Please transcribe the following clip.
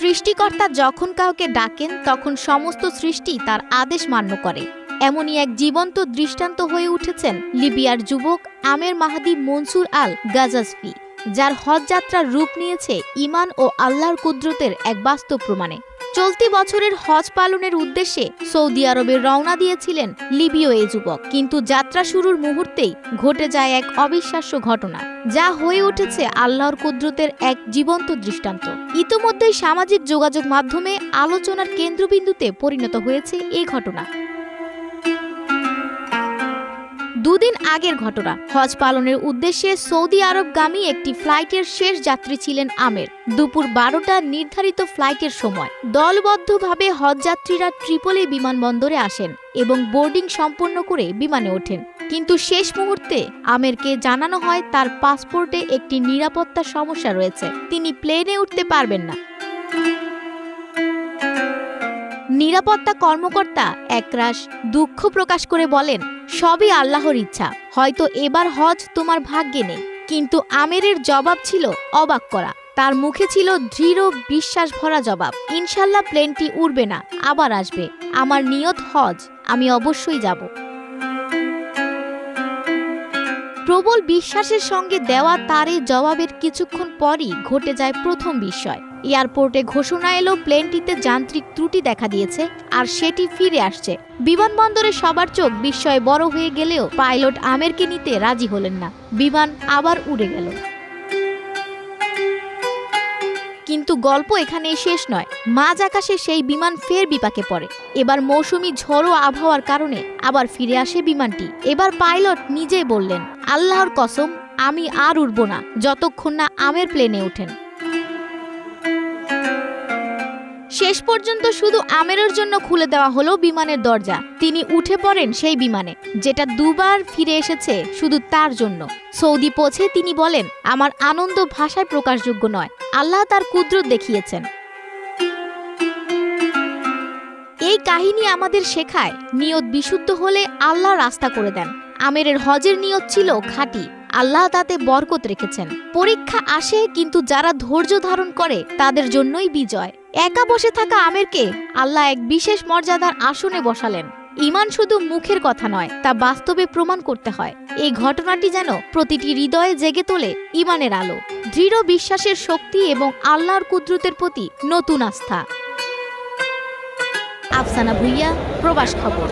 সৃষ্টিকর্তা যখন কাউকে ডাকেন তখন সমস্ত সৃষ্টি তার আদেশ মান্য করে। এমনই এক জীবন্ত দৃষ্টান্ত হয়ে উঠেছেন লিবিয়ার যুবক আমের মাহাদি মনসুর আল গাজাসফি, যার হজ যাত্রার রূপ নিয়েছে ঈমান ও আল্লাহর কুদরতের এক বাস্তব প্রমাণে। চলতি বছরের হজ পালনের উদ্দেশ্যে সৌদি আরবে রওনা দিয়েছিলেন লিবীয় এই যুবক, কিন্তু যাত্রা শুরুর মুহূর্তেই ঘটে যায় এক অবিশ্বাস্য ঘটনা, যা হয়ে উঠেছে আল্লাহর কুদরতের এক জীবন্ত দৃষ্টান্ত। ইতোমধ্যেই সামাজিক যোগাযোগ মাধ্যমে আলোচনার কেন্দ্রবিন্দুতে পরিণত হয়েছে এই ঘটনা। দুদিন আগের ঘটনা। হজ পালনের উদ্দেশ্যে সৌদি আরবগামী একটি ফ্লাইটের শেষ যাত্রী ছিলেন আমের। দুপুর 12টার নির্ধারিত ফ্লাইটের সময় দলবদ্ধভাবে হজযাত্রীরা ট্রিপলি বিমানবন্দরে আসেন এবং বোর্ডিং সম্পন্ন করে বিমানে ওঠেন। কিন্তু শেষ মুহূর্তে আমেরকে জানানো হয় তার পাসপোর্টে একটি নিরাপত্তা সমস্যা রয়েছে, তিনি প্লেনে উঠতে পারবেন না। নিরাপত্তা কর্মকর্তা একরাশ দুঃখ প্রকাশ করে বলেন, সবই আল্লাহর ইচ্ছা, হয়তো এবার হজ তোমার ভাগ্যে নেই। কিন্তু আমেরের জবাব ছিল অবাক করা। তার মুখে ছিল দৃঢ় বিশ্বাস ভরা জবাব, ইনশাল্লাহ প্লেনটি উড়বে না, আবার আসবে। আমার নিয়ত হজ, আমি অবশ্যই যাব। প্রবল বিশ্বাসের সঙ্গে দেওয়া তার এই জবাবের কিছুক্ষণ পরই ঘটে যায় প্রথম বিস্ময়। এয়ারপোর্টে ঘোষণা এলো প্লেনটিতে যান্ত্রিক ত্রুটি দেখা দিয়েছে আর সেটি ফিরে আসছে। বিমানবন্দরে সবার চোখ বিস্ময়ে বড় হয়ে গেলেও পাইলট আমেরকে নিতে রাজি হলেন না। বিমান আবার উড়ে গেল। কিন্তু গল্প এখানেই শেষ নয়। মাঝ আকাশে সেই বিমান ফের বিপাকে পড়ে। এবার মৌসুমী ঝড়ো আবহাওয়ার কারণে আবার ফিরে আসে বিমানটি। এবার পাইলট নিজেই বললেন, আল্লাহর কসম, আমি আর উড়ব না যতক্ষণ না আমের প্লেনে ওঠেন। শেষ পর্যন্ত শুধু আমেরের জন্য খুলে দেওয়া হলো বিমানের দরজা। তিনি উঠে পড়েন সেই বিমানে, যেটা দুবার ফিরে এসেছে শুধু তার জন্য। সৌদি পৌঁছে তিনি বলেন, আমার আনন্দ ভাষায় প্রকাশযোগ্য নয়, আল্লাহ তার কুদরত দেখিয়েছেন। এই কাহিনী আমাদের শেখায়, নিয়ত বিশুদ্ধ হলে আল্লাহ রাস্তা করে দেন। আমেরের হজের নিয়ত ছিল খাঁটি, আল্লাহ তাতে বরকত রেখেছেন। পরীক্ষা আসে, কিন্তু যারা ধৈর্য ধারণ করে তাদের জন্যই বিজয়। একা বসে থাকা আমেরকে আল্লাহ এক বিশেষ মর্যাদার আসনে বসালেন। ঈমান শুধু মুখের কথা নয়, তা বাস্তবে প্রমাণ করতে হয়। এই ঘটনাটি যেন প্রতিটি হৃদয়ে জেগে তোলে ঈমানের আলো, দৃঢ় বিশ্বাসের শক্তি এবং আল্লাহর কুদরতের প্রতি নতুন আস্থা। আফসানা ভুইয়া, প্রবাস খবর।